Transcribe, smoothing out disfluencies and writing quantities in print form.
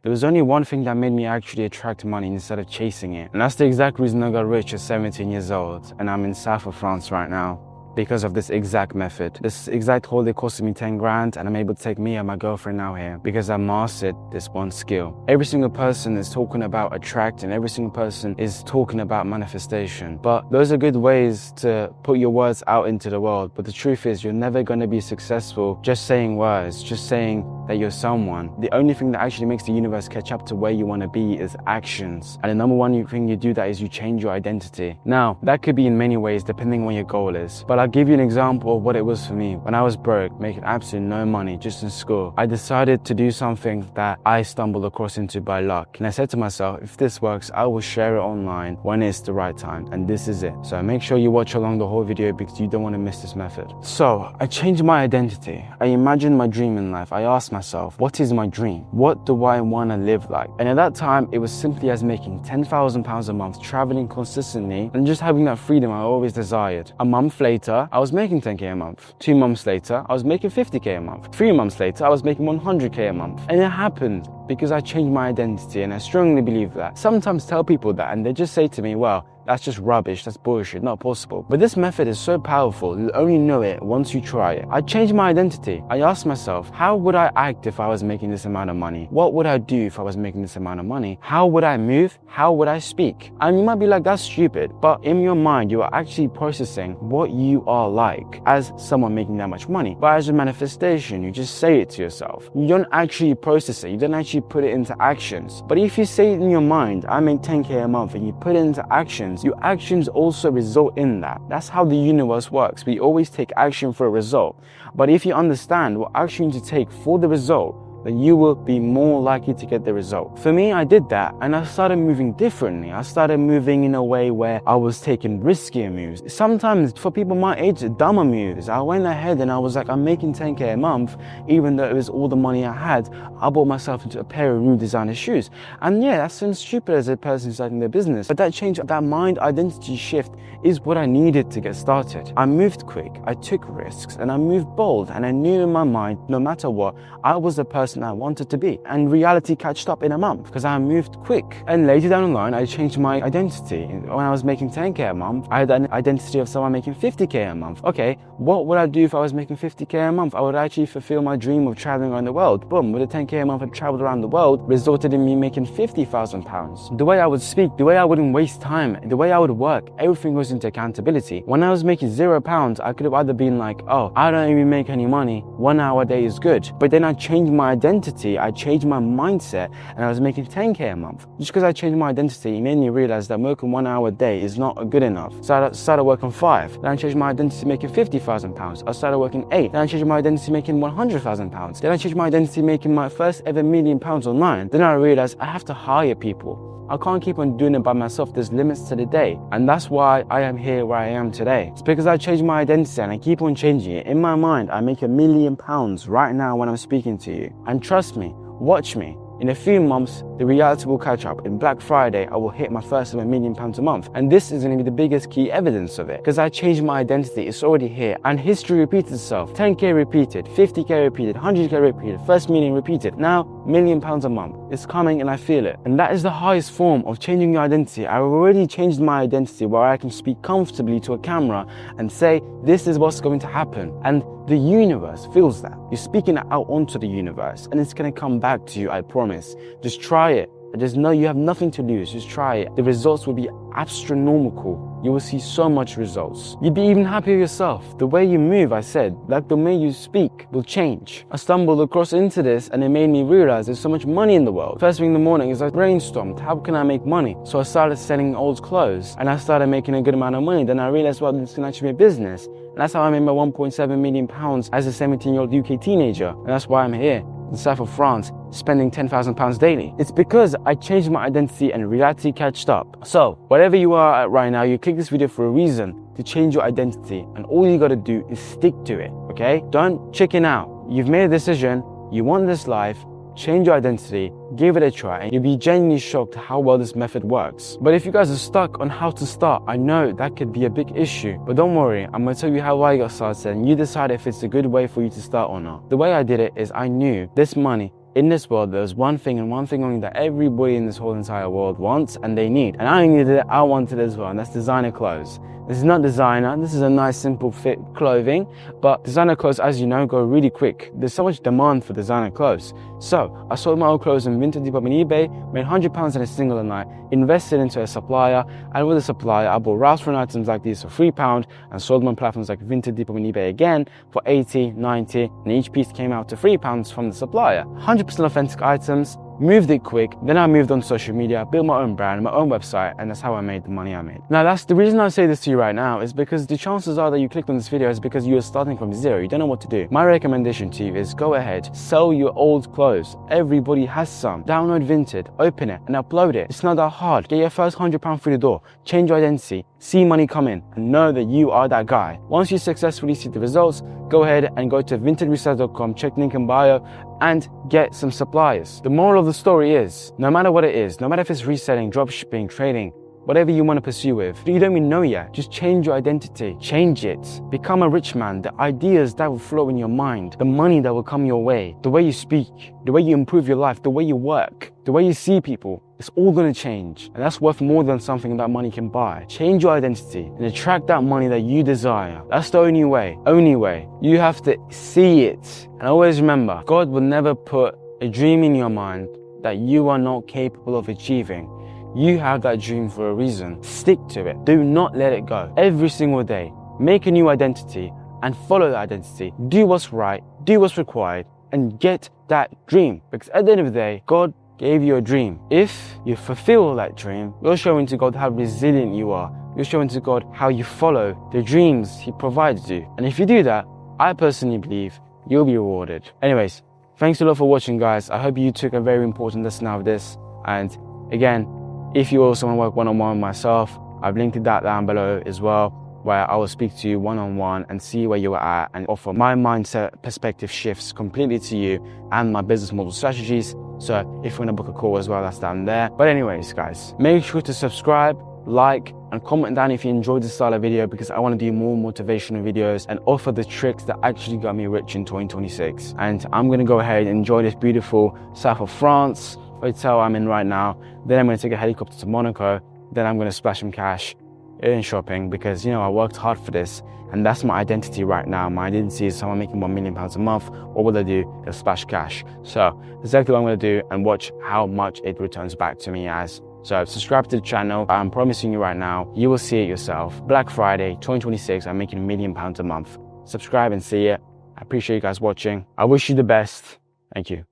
There was only one thing that made me actually attract money instead of chasing it. And that's the exact reason I got rich at 17 years old. And I'm in south of France right now. Because of this exact method. This exact holiday costed me 10 grand and I'm able to take me and my girlfriend now here because I mastered this one skill. Every single person is talking about attract and every single person is talking about manifestation. But those are good ways to put your words out into the world. But the truth is you're never going to be successful just saying words, just saying that you're someone. The only thing that actually makes the universe catch up to where you want to be is actions. And the number one thing you do that is you change your identity. Now, that could be in many ways depending on what your goal is. But I'll give you an example of what it was for me. When I was broke, making absolutely no money, just in school, I decided to do something that I stumbled across into by luck. And I said to myself, if this works, I will share it online when it's the right time. And this is it. So make sure you watch along the whole video because you don't want to miss this method. So I changed my identity. I imagined my dream in life. I asked myself, what is my dream? What do I want to live like? And at that time, it was simply as making £10,000 a month, traveling consistently, and just having that freedom I always desired. A month later, I was making 10k a month. 2 months later, I was making 50k a month. 3 months later, I was making 100k a month. And it happened because I changed my identity, and I strongly believe that. Sometimes tell people that and they just say to me, well, that's just rubbish, that's bullshit, not possible. But this method is so powerful, you'll only know it once you try it. I changed my identity. I asked myself, how would I act if I was making this amount of money? What would I do if I was making this amount of money? How would I move? How would I speak? And you might be like, that's stupid, but in your mind, you are actually processing what you are like as someone making that much money. But as a manifestation, you just say it to yourself. You don't actually process it. You don't actually put it into actions. But if you say it in your mind, I make 10k a month, and you put it into actions, your actions also result in that. That's how the universe works. We always take action for a result. But if you understand what action to take for the result, then you will be more likely to get the result. For me, I did that and I started moving differently. I started moving in a way where I was taking riskier moves. Sometimes for people my age, dumber moves. I went ahead and I was like, I'm making 10k a month, even though it was all the money I had. I bought myself into a pair of new designer shoes. And yeah, that seems stupid as a person starting their business, but that change, that mind identity shift is what I needed to get started. I moved quick, I took risks, and I moved bold, and I knew in my mind, no matter what, I was the person I wanted to be. And reality catched up in a month because I moved quick. And later down the line, I changed my identity. When I was making 10k a month, I had an identity of someone making 50k a month. Okay, what would I do if I was making 50k a month? I would actually fulfill my dream of traveling around the world. Boom, with a 10k a month, I traveled around the world, resulted in me making £50,000. The way I would speak, the way I wouldn't waste time, the way I would work, everything goes into accountability. When I was making £0, I could have either been like, oh, I don't even make any money, 1 hour a day is good. But then I changed my identity, I changed my mindset, and I was making 10k a month. Just because I changed my identity, it made me realize that working 1 hour a day is not good enough. So I started working 5. Then I changed my identity making £50,000. I started working 8. Then I changed my identity making £100,000. Then I changed my identity making my first ever £1 million online. Then I realized I have to hire people. I can't keep on doing it by myself. There's limits to the day. And that's why I am here where I am today. It's because I changed my identity and I keep on changing it. In my mind, I make £1 million right now when I'm speaking to you. And trust me, watch me. In a few months, the reality will catch up. In Black Friday, I will hit my first of £1 million a month. And this is going to be the biggest key evidence of it. Because I changed my identity, it's already here. And history repeats itself. 10k repeated, 50k repeated, 100k repeated, first million repeated. Now, £1 million a month. It's coming and I feel it. And that is the highest form of changing your identity. I've already changed my identity where I can speak comfortably to a camera and say, this is what's going to happen. And the universe feels that. You're speaking it out onto the universe and it's going to come back to you, I promise. Just try it. I just know you have nothing to lose. Just try it. The results will be astronomical. You will see so much results. You'll be even happier yourself. The way you move, I said, like the way you speak will change. I stumbled across into this and it made me realize there's so much money in the world. First thing in the morning is I brainstormed, how can I make money? So I started selling old clothes and I started making a good amount of money. Then I realized, well, this can actually be a business. And that's how I made my £1.7 million as a 17-year-old UK teenager. And that's why I'm here in the south of France, spending £10,000 daily. It's because I changed my identity and reality catched up. So, whatever you are at right now, you click this video for a reason to change your identity. And all you gotta do is stick to it, okay? Don't chicken out. You've made a decision, you want this life, change your identity, give it a try, and you'll be genuinely shocked how well this method works. But if you guys are stuck on how to start, I know that could be a big issue. But don't worry, I'm going to tell you how I got started and you decide if it's a good way for you to start or not. The way I did it is I knew this money in this world, there's one thing and one thing only that everybody in this whole entire world wants and they need. And I needed it, I wanted it as well, and that's designer clothes. This is not designer, this is a nice simple fit clothing, but designer clothes, as you know, go really quick. There's so much demand for designer clothes. So I sold my old clothes on Vinted Depop on eBay, made £100 in a single night, invested into a supplier, and with a supplier, I bought Ralph Lauren items like these for £3 and sold them on platforms like Vinted Depop on eBay again for 80, 90, and each piece came out to £3 from the supplier. 100% authentic items, moved it quick, then I moved on social media, built my own brand, my own website, and that's how I made the money I made. Now that's the reason I say this to you right now is because the chances are that you clicked on this video is because you are starting from zero, you don't know what to do. My recommendation to you is go ahead, sell your old clothes. Everybody has some. Download Vinted, open it and upload it. It's not that hard. Get your first £100 through the door, change your identity, see money come in, and know that you are that guy. Once you successfully see the results, go ahead and go to vintedresellers.com, check the link in bio, and get some suppliers. The moral of the story is, no matter what it is, no matter if it's reselling, dropshipping, trading, whatever you want to pursue with, you don't even know yet, just change your identity, change it, become a rich man. The ideas that will flow in your mind, the money that will come your way, the way you speak, the way you improve your life, the way you work, the way you see people, it's all going to change. And that's worth more than something that money can buy. Change your identity and attract that money that you desire. That's the only way. You have to see it. And always remember, God will never put a dream in your mind that you are not capable of achieving. You have that dream for a reason. Stick to it. Do not let it go. Every single day, make a new identity and follow that identity. Do what's right, do what's required, and get that dream. Because at the end of the day, God gave you a dream. If you fulfill that dream, you're showing to God how resilient you are. You're showing to God how you follow the dreams He provides you. And if you do that, I personally believe you'll be rewarded. Anyways, thanks a lot for watching, guys. I hope you took a very important lesson out of this. And again, if you also want to work one-on-one with myself, I've linked that down below as well, where I will speak to you one-on-one and see where you're at and offer my mindset perspective shifts completely to you and my business model strategies. So if you want to book a call as well, that's down there. But anyways, guys, make sure to subscribe, like, and comment down if you enjoyed this style of video, because I want to do more motivational videos and offer the tricks that actually got me rich in 2026. And I'm going to go ahead and enjoy this beautiful south of France hotel I'm in right now. Then I'm going to take a helicopter to Monaco. Then I'm going to splash some cash in shopping because, you know, I worked hard for this and that's my identity right now. My identity is someone making £1 million a month. What will I do? I'll splash cash. So exactly what I'm going to do and watch how much it returns back to me as. So subscribe to the channel. I'm promising you right now, you will see it yourself. Black Friday 2026, I'm making £1 million a month. Subscribe and see it. I appreciate you guys watching. I wish you the best. Thank you.